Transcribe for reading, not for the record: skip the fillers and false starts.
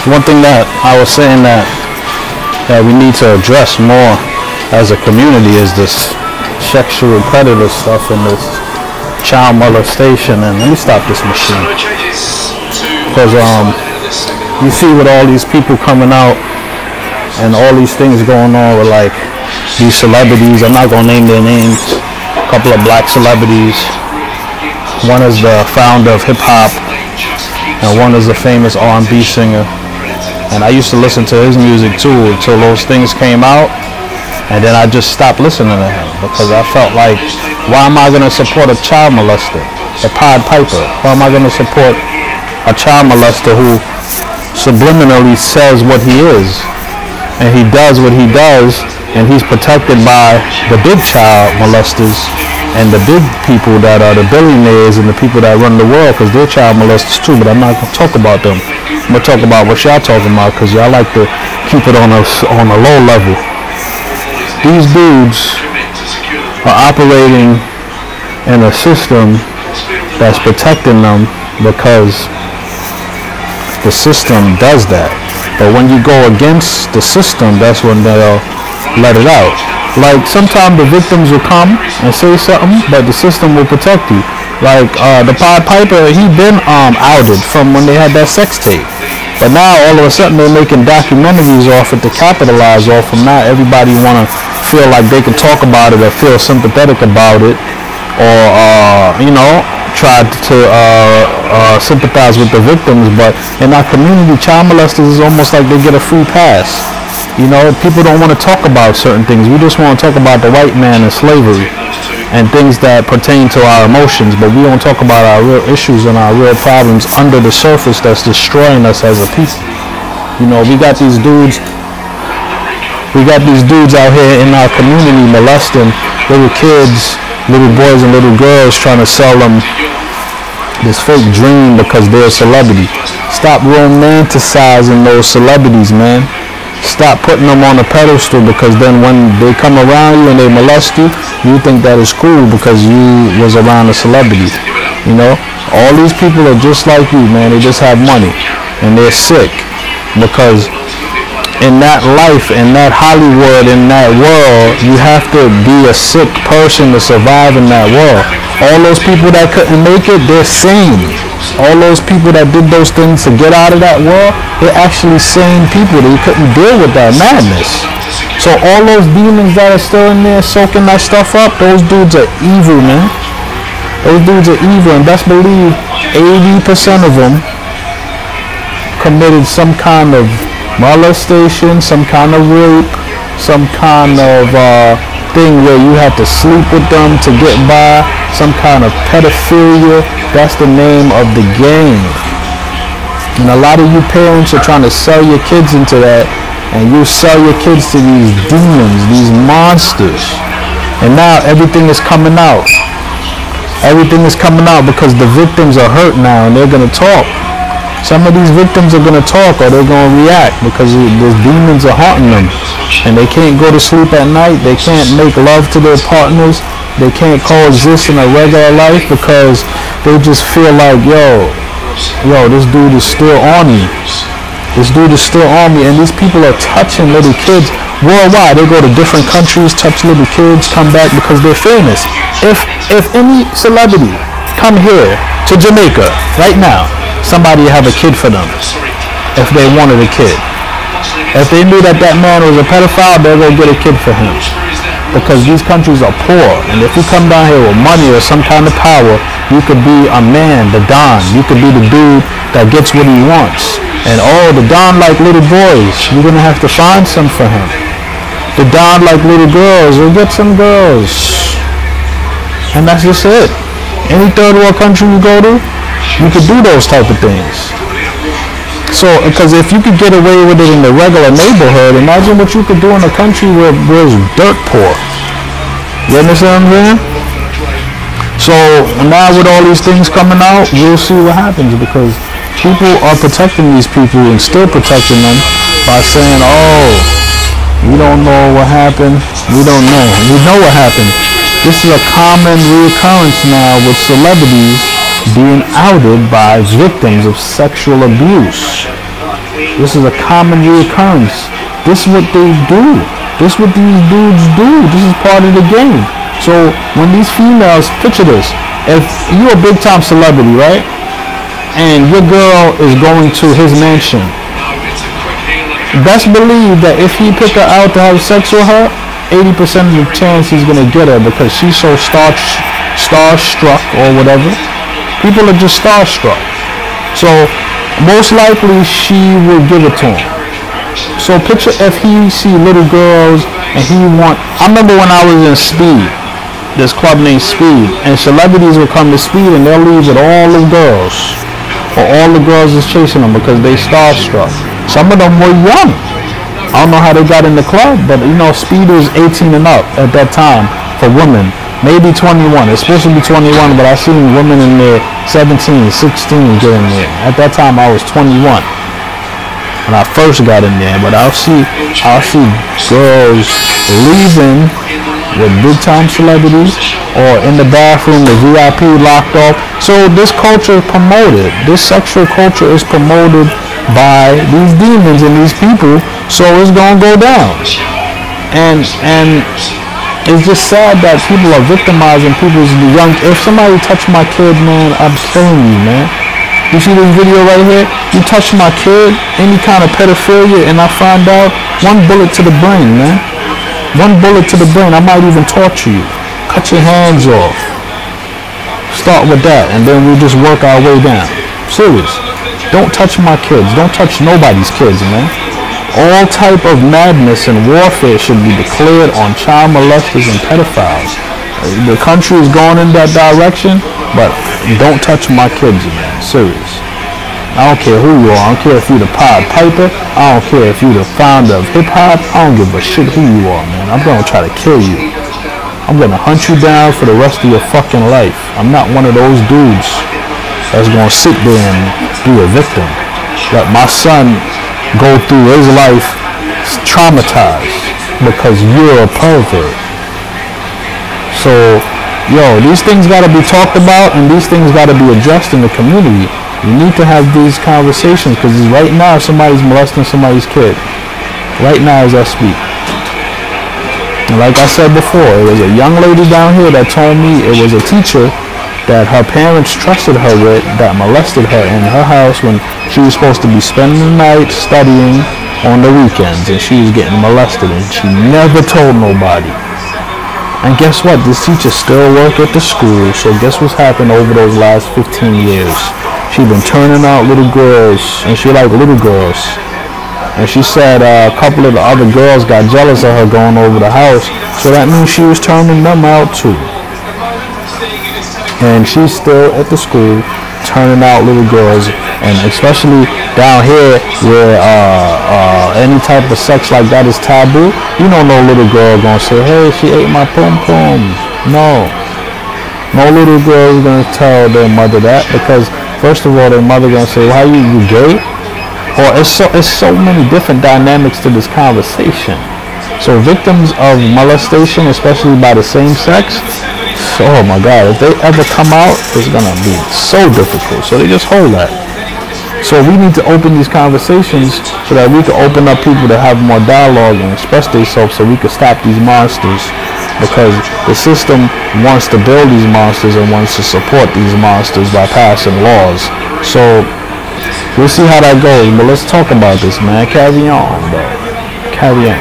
one thing that I was saying that we need to address more as a community is this sexual predator stuff and this child molestation. And let me stop this machine, because you see with all these people coming out and all these things going on with like these celebrities. I'm not gonna name their names. A couple of black celebrities. One is the founder of hip hop, and one is a famous R&B singer. And I used to listen to his music too until those things came out, and then I just stopped listening to him because I felt like, why am I gonna support a child molester, a Pied Piper? Why am I gonna support a child molester who subliminally says what he is, and he does what he does, and he's protected by the big child molesters and the big people that are the billionaires and the people that run the world, because they're child molesters too. But I'm not gonna talk about them. I'm gonna talk about what y'all talking about, because y'all like to keep it on a low level. These dudes are operating in a system that's protecting them because the system does that. But when you go against the system, that's when they'll let it out. Like sometimes the victims will come and say something, but the system will protect you. Like the Pied Piper, he been outed from when they had that sex tape. But now all of a sudden they're making documentaries off it to capitalize off them. Now everybody wanna feel like they can talk about it or feel sympathetic about it, or try to sympathize with the victims. But in our community, child molesters is almost like they get a free pass. People don't want to talk about certain things. We just want to talk about the white man and slavery and things that pertain to our emotions, but we don't talk about our real issues and our real problems under the surface that's destroying us as a people. We got these dudes out here in our community molesting little kids, little boys and little girls, trying to sell them this fake dream because they're a celebrity. Stop romanticizing those celebrities, man. Stop putting them on a pedestal, because then when they come around you and they molest you, you think that is cool because you was around a celebrity. All these people are just like you, man. They just have money and they're sick, because in that life, in that Hollywood, in that world, you have to be a sick person to survive in that world. All those people that couldn't make it, they're sane. All those people that did those things to get out of that world, they're actually sane people. They couldn't deal with that madness. So all those demons that are still in there soaking that stuff up, those dudes are evil, man. Those dudes are evil, and best believe 80% of them committed some kind of molestation, some kind of rape, some kind of thing where you had to sleep with them to get by, some kind of pedophilia. That's the name of the game. And a lot of you parents are trying to sell your kids into that, and you sell your kids to these demons, these monsters. And now everything is coming out. Everything is coming out because the victims are hurt now, and they're going to talk. Some of these victims are going to talk, or they're going to react, because the demons are haunting them. And they can't go to sleep at night. They can't make love to their partners. They can't coexist in a regular life because they just feel like, yo, this dude is still on me. This dude is still on me. And these people are touching little kids worldwide. They go to different countries, touch little kids, come back because they're famous. If any celebrity come here to Jamaica right now, somebody have a kid for them if they wanted a kid. If they knew that man was a pedophile, they'll go get a kid for him. Because these countries are poor, and if you come down here with money or some kind of power, you could be a man, the Don. You could be the dude that gets what he wants. And the Don like little boys, you're gonna have to find some for him. The Don like little girls, you'll get some girls. And that's just it. Any third world country you go to, you could do those type of things. So, because if you could get away with it in the regular neighborhood, imagine what you could do in a country where it's dirt poor. You understand what I'm saying? So now with all these things coming out, we'll see what happens, because people are protecting these people and still protecting them by saying, we don't know what happened. We don't know. We know what happened. This is a common reoccurrence now with celebrities being outed by victims of sexual abuse. This is a common reoccurrence. This is what they do. This is what these dudes do. This is part of the game. So when these females, picture this, if you're a big time celebrity, right, and your girl is going to his mansion, best believe that if he pick her out to have sex with her, 80% of the chance he's gonna get her, because she's so starstruck or whatever. People are just starstruck. So most likely she will give it to him. So picture if he see little girls and he want. I remember when I was in Speed, this club named Speed, and celebrities would come to Speed and they'll leave with all the girls, or all the girls is chasing them because they starstruck. Some of them were young. I don't know how they got in the club, but you know, Speed was 18 and up at that time for women. Maybe 21. It's supposed to be 21, but I seen women in there 17, 16 get in there. At that time, I was 21 when I first got in there. But I'll see girls leaving with big time celebrities, or in the bathroom, the VIP locked off. So this culture is promoted. This sexual culture is promoted by these demons and these people, so it's gonna go down. And it's just sad that people are victimizing people's young. If somebody touched my kid, man, I'm killing you, man. You see this video right here? You touch my kid, any kind of pedophilia, and I find out, one bullet to the brain, man. One bullet to the brain. I might even torture you, cut your hands off. Start with that, and then we just work our way down. Serious. Don't touch my kids. Don't touch nobody's kids, man. All type of madness and warfare should be declared on child molesters and pedophiles. The country is going in that direction, but don't touch my kids, man. Serious. I don't care who you are. I don't care if you're the Pied Piper. I don't care if you're the founder of hip-hop. I don't give a shit who you are, man. I'm going to try to kill you. I'm going to hunt you down for the rest of your fucking life. I'm not one of those dudes that's going to sit there and be a victim. Let my son go through his life traumatized because you're a pervert. So, yo, these things got to be talked about, and these things got to be addressed in the community. You need to have these conversations, because right now somebody's molesting somebody's kid. Right now as I speak. And like I said before, it was a young lady down here that told me it was a teacher that her parents trusted her with that molested her in her house when she was supposed to be spending the night studying on the weekends, and she was getting molested, and she never told nobody. And guess what? This teacher still worked at the school, so guess what's happened over those last 15 years? She been turning out little girls, and she liked little girls. And she said a couple of the other girls got jealous of her going over the house, so that means she was turning them out too. And she's still at the school turning out little girls, and especially down here where any type of sex like that is taboo. You know, no little girl gonna say, hey, she ate my pom pom. No little girl is gonna tell their mother that, because first of all, their mother gonna say, why you gay? Or it's so many different dynamics to this conversation. So victims of molestation, especially by the same sex, oh my God, if they ever come out, it's gonna be so difficult. So they just hold that. So we need to open these conversations so that we can open up people to have more dialogue and express themselves, so we can stop these monsters. Because the system wants to build these monsters and wants to support these monsters by passing laws. So we'll see how that goes. But let's talk about this, man. Carry on, bro. Carry on.